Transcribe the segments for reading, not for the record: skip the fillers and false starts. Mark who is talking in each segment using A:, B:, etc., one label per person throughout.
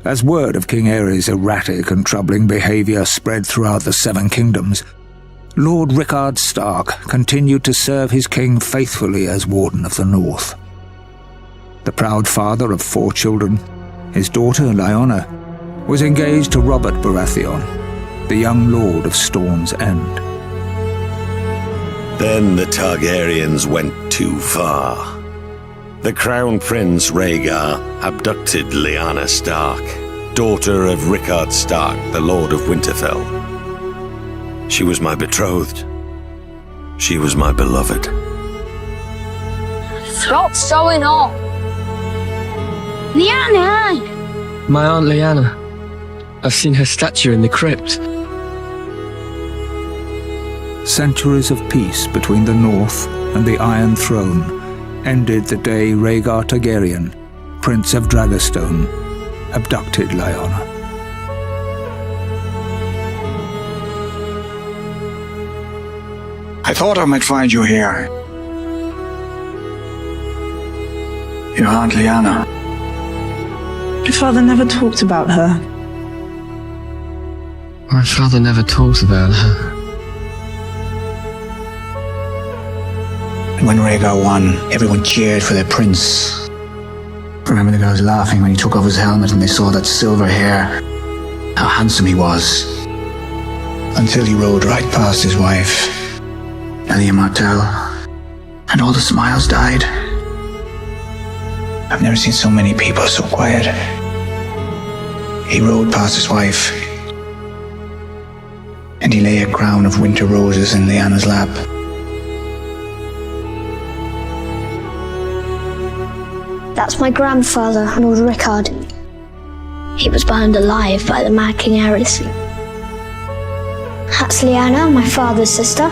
A: As word of King Aerys' erratic and troubling behavior spread throughout the Seven Kingdoms, Lord Rickard Stark continued to serve his king faithfully as Warden of the North. The proud father of 4 children, his daughter Lyanna, was engaged to Robert Baratheon, the young lord of Storm's End.
B: Then the Targaryens went too far. The Crown Prince Rhaegar abducted Lyanna Stark, daughter of Rickard Stark, the Lord of Winterfell. She was my betrothed. She was my beloved.
C: What's going on? Lyanna!
D: My Aunt Lyanna. I've seen her statue in the crypt.
A: Centuries of peace between the North and the Iron Throne ended the day Rhaegar Targaryen, Prince of Dragonstone, abducted Lyanna.
E: I thought I might find you here. Your Aunt Lyanna.
F: My father never talked about her.
D: My father never talked about her.
E: When Rhaegar won, everyone cheered for their prince. Remember the girls laughing when he took off his helmet and they saw that silver hair? How handsome he was. Until he rode right past his wife, Elia Martell, and all the smiles died. I've never seen so many people so quiet. He rode past his wife, and he lay a crown of winter roses in Lyanna's lap.
C: That's my grandfather, Lord Rickard. He was burned alive by the mad King Aerys. That's Lyanna, my father's sister.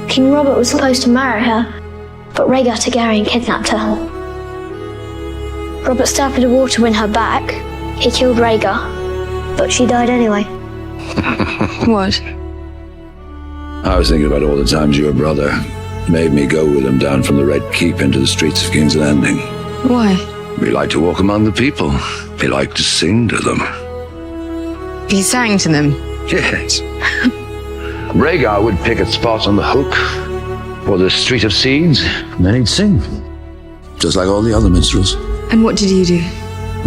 C: King Robert was supposed to marry her, but Rhaegar Targaryen kidnapped her. Robert started a war to win her back. He killed Rhaegar, but she died anyway.
F: What?
G: I was thinking about all the times your brother made me go with him down from the Red Keep into the streets of King's Landing.
F: Why?
G: We liked to walk among the people. We liked to sing to them.
F: He sang to them?
G: Yes. Rhaegar would pick a spot on the hook or the Street of Seeds, and then he'd sing. Just like all the other minstrels.
F: And what did you do?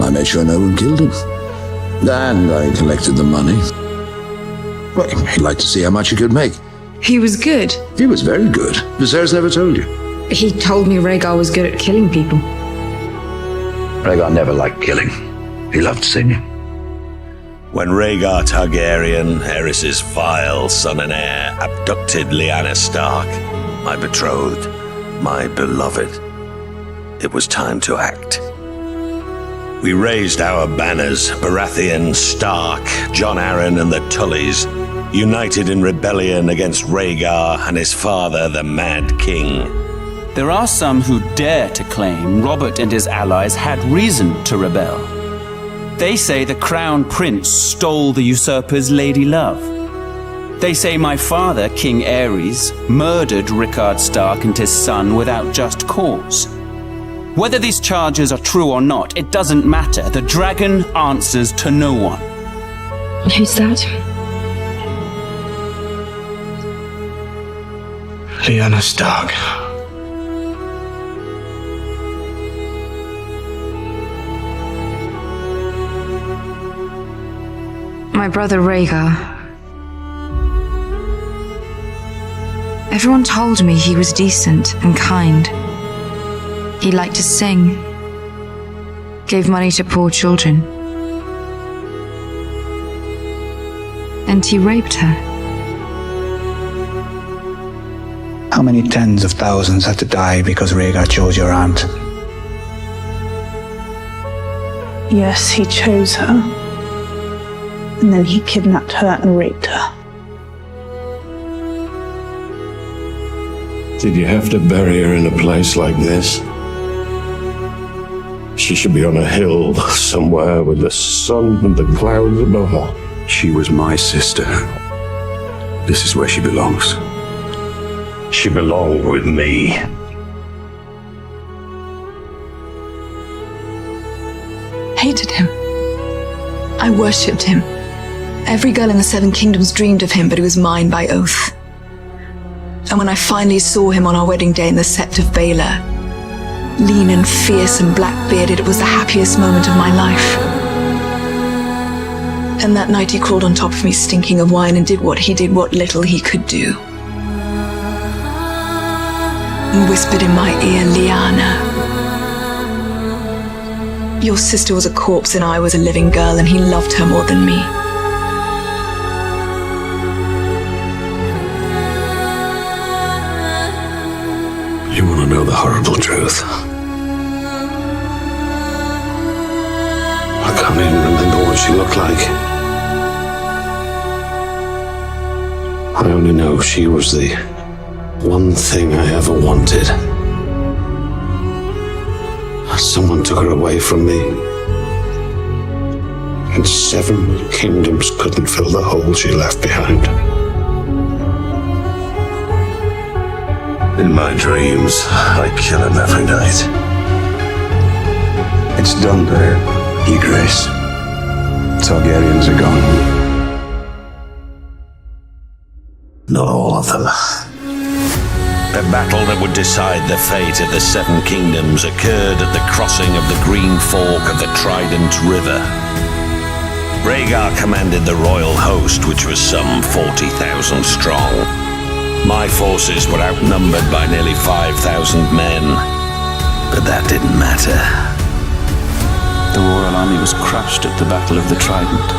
G: I made sure no one killed him. And I collected the money. Well, he'd like to see how much he could make.
F: He was good.
G: He was very good. Viserys never told you.
F: He told me Rhaegar was good at killing people.
G: Rhaegar never liked killing. He loved singing.
B: When Rhaegar Targaryen, Aerys' vile son and heir, abducted Lyanna Stark, my betrothed, my beloved, it was time to act. We raised our banners, Baratheon, Stark, Jon Arryn and the Tullys, united in rebellion against Rhaegar and his father, the Mad King.
H: There are some who dare to claim Robert and his allies had reason to rebel. They say the Crown Prince stole the usurper's lady love. They say my father, King Aerys, murdered Rickard Stark and his son without just cause. Whether these charges are true or not, it doesn't matter. The dragon answers to no one.
F: Who's that?
E: Lyanna Stark.
F: My brother Rhaegar. Everyone told me he was decent and kind. He liked to sing, gave money to poor children. And he raped her.
E: How many tens of thousands had to die because Rhaegar chose your aunt?
F: Yes, he chose her. And then he kidnapped her and raped her.
I: Did you have to bury her in a place like this? She should be on a hill somewhere with the sun and the clouds above her.
G: She was my sister. This is where she belongs.
I: She belonged with me.
F: Hated him. I worshipped him. Every girl in the Seven Kingdoms dreamed of him, but he was mine by oath. And when I finally saw him on our wedding day in the Sept of Baylor, lean and fierce and black-bearded, it was the happiest moment of my life. And that night he crawled on top of me stinking of wine and did what little he could do. And whispered in my ear, Lyanna. Your sister was a corpse and I was a living girl, and he loved her more than me.
I: You want to know the horrible truth? I can't even remember what she looked like. I only know she was the one thing I ever wanted. Someone took her away from me. And 7 kingdoms couldn't fill the hole she left behind. In my dreams, I kill him every night.
E: It's done there, Egress. Targaryens are gone.
B: Not all of them. The battle that would decide the fate of the 7 kingdoms occurred at the crossing of the Green Fork of the Trident River. Rhaegar commanded the royal host, which was some 40,000 strong. My forces were outnumbered by nearly 5,000 men, but that didn't matter.
H: The royal army was crushed at the Battle of the Trident.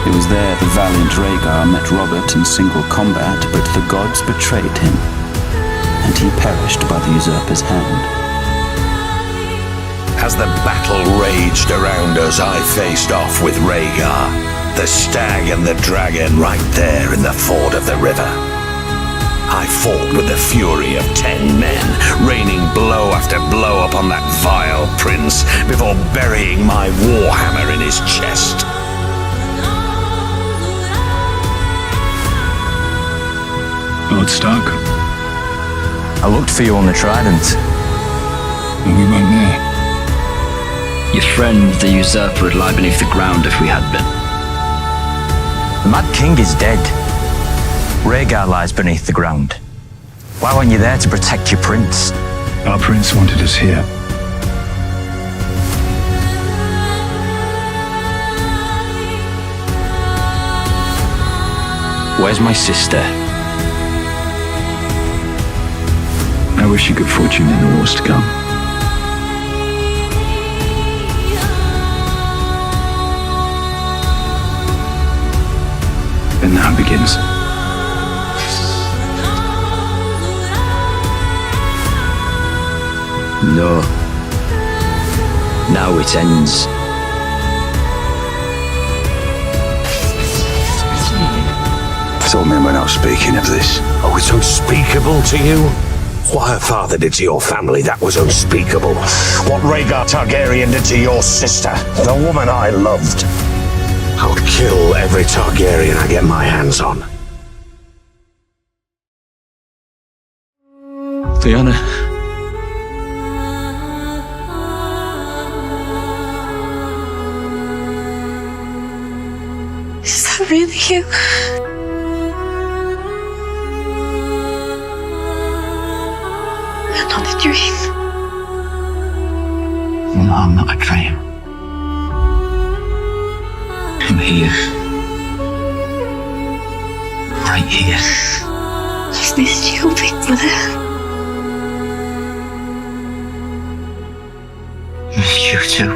H: It was there the valiant Rhaegar met Robert in single combat, but the gods betrayed him, and he perished by the usurper's hand.
B: As the battle raged around us, I faced off with Rhaegar, the stag and the dragon, right there in the ford of the river. I fought with the fury of 10 men, raining blow after blow upon that vile prince before burying my warhammer in his chest.
E: Lord Stark.
J: I looked for you on the Trident.
E: And we weren't there.
J: Your friend, the usurper, would lie beneath the ground if we had been. The Mad King is dead. Rhaegar lies beneath the ground. Why weren't you there to protect your prince?
E: Our prince wanted us here.
J: Where's my sister?
E: I wish you good fortune in the wars to come. And now it begins.
J: No. Now it ends.
E: Thought men were not speaking of this.
B: Oh, it's unspeakable to you? What her father did to your family, that was unspeakable. What Rhaegar Targaryen did to your sister, the woman I loved. I'll kill every Targaryen I get my hands on.
D: Lyanna.
F: Is that really you? Not a dream.
E: No, I'm not a dream. I'm here. Right here.
C: I've missed you, big brother.
E: You too.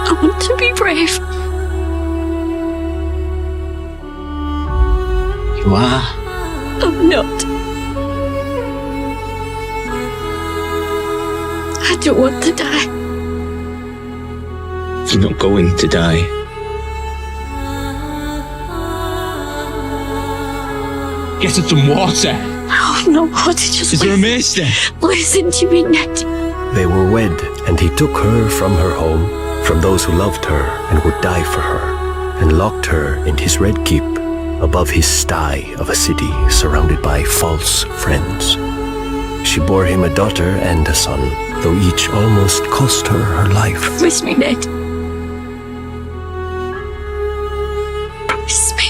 C: I want to be brave.
E: You are?
C: I'm not. I don't want to die.
E: You're not going to die. Get us some water.
C: Oh, no water, just
E: Is there a mace there?
C: listen to me, Ned.
K: They were wed, and he took her from her home, from those who loved her and would die for her, and locked her in his red keep above his sty of a city surrounded by false friends. She bore him a daughter and a son, though each almost cost her her life.
F: Promise me, Ned. Promise me.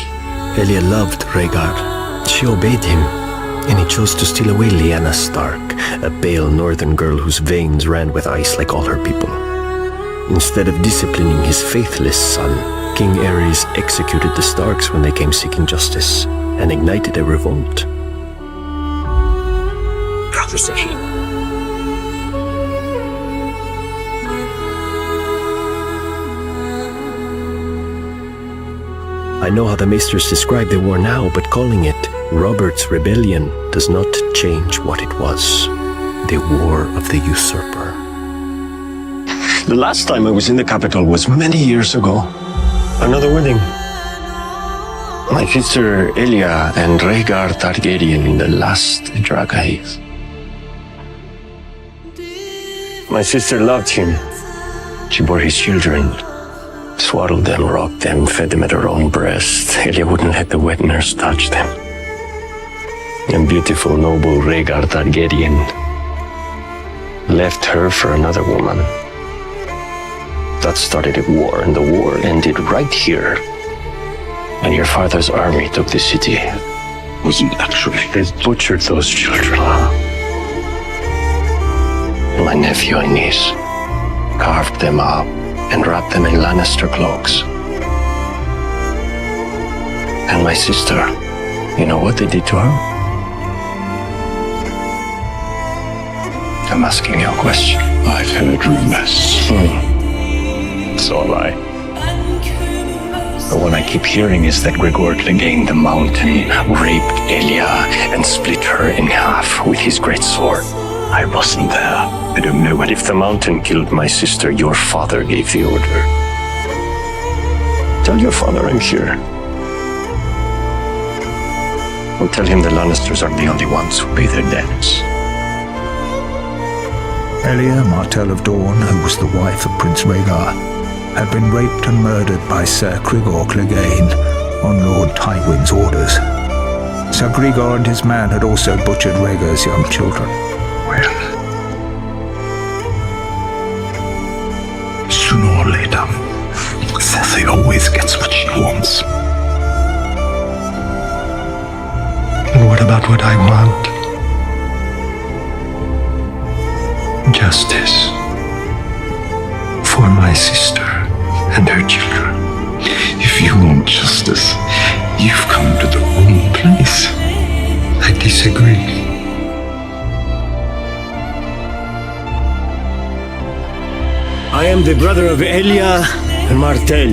K: Elia loved Rhaegar. She obeyed him, and he chose to steal away Lyanna Stark, a pale northern girl whose veins ran with ice like all her people. Instead of disciplining his faithless son, King Aerys executed the Starks when they came seeking justice, and ignited a revolt.
J: Brother Shaheen.
K: I know how the Maesters describe the war now, but calling it Robert's Rebellion does not change what it was. The War of the Usurper.
I: The last time I was in the capital was many years ago. Another wedding. My sister Elia and Rhaegar Targaryen in the last Draghae. My sister loved him. She bore his children. Swaddled them, rocked them, fed them at her own breast. Elia wouldn't let the wet nurse touch them. And beautiful, noble Rhaegar Targaryen left her for another woman. That started a war, and the war ended right here. And your father's army took the city. Wasn't actually. They butchered those children. My nephew and niece carved them up and wrapped them in Lannister cloaks. And my sister, you know what they did to her? I'm asking you a question. I've heard rumors. So have I. The one I keep hearing is that Gregor Clegane the Mountain raped Elia and split her in half with his great sword. I wasn't there. I don't know, but if the Mountain killed my sister, your father gave the order. Tell your father I'm here. Or tell him the Lannisters are the only ones who pay their debts.
A: Elia, Martell of Dawn, who was the wife of Prince Rhaegar, had been raped and murdered by Sir Gregor Clegane on Lord Tywin's orders. Sir Gregor and his man had also butchered Rhaegar's young children.
E: Well, sooner or later, Cersei always gets what she wants. And what about what I want? Justice for my sister and her children. If you want justice, you've come to the wrong place. I disagree.
K: I am the brother of Elia and Martell.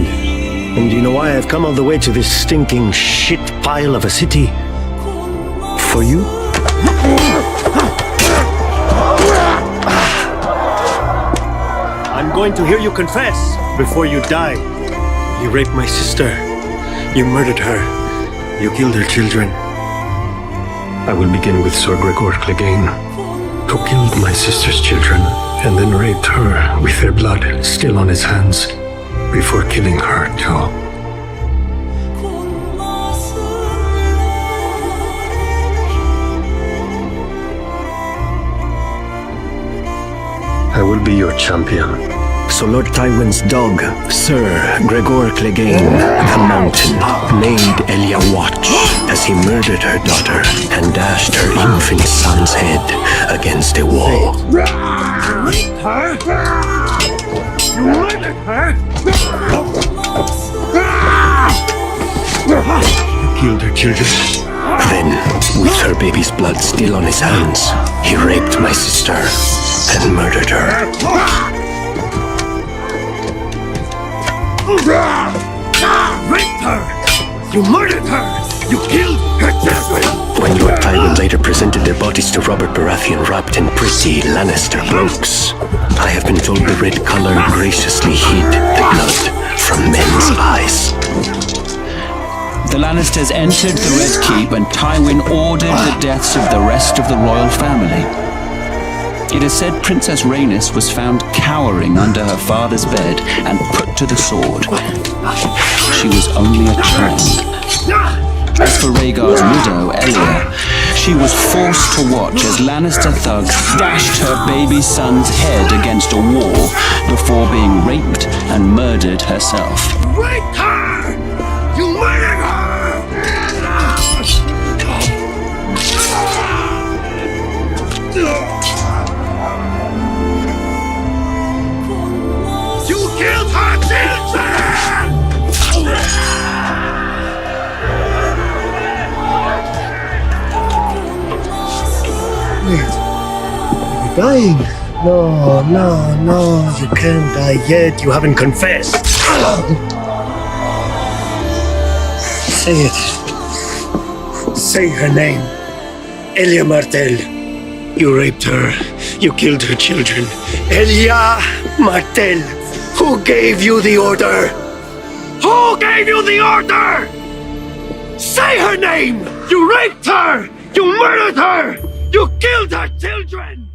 K: And you know why I've come all the way to this stinking shit pile of a city? For you? I'm going to hear you confess before you die. You raped my sister. You murdered her. You killed her children.
I: I will begin with Sir Gregor Clegane, who killed my sister's children and then raped her with their blood still on his hands before killing her too. I will be your champion.
K: So Lord Tywin's dog, Sir Gregor Clegane, the Mountain, made Elia watch as he murdered her daughter and dashed her infant son's head against a wall.
L: You raped her? You murdered her?
K: You killed her children. Then, with her baby's blood still on his hands, he raped my sister and murdered her.
L: Raped her! You murdered her! You killed her children!
K: When Lord Tywin later presented their bodies to Robert Baratheon wrapped in pretty Lannister cloaks, I have been told the red color graciously hid the blood from men's eyes.
H: The Lannisters entered the Red Keep and Tywin ordered the deaths of the rest of the royal family. It is said Princess Rhaenys was found cowering under her father's bed and put to the sword. She was only a child. As for Rhaegar's widow, Elia, she was forced to watch as Lannister thugs dashed her baby son's head against a wall before being raped and murdered herself.
L: Raped her! You murdered her! You killed her children!
K: You're dying. No, you can't die yet. You haven't confessed. Say it. Say her name. Elia Martell. You raped her. You killed her children. Elia Martell. Who gave you the order? Who gave you the order? Say her name! You raped her! You murdered her! You killed her children!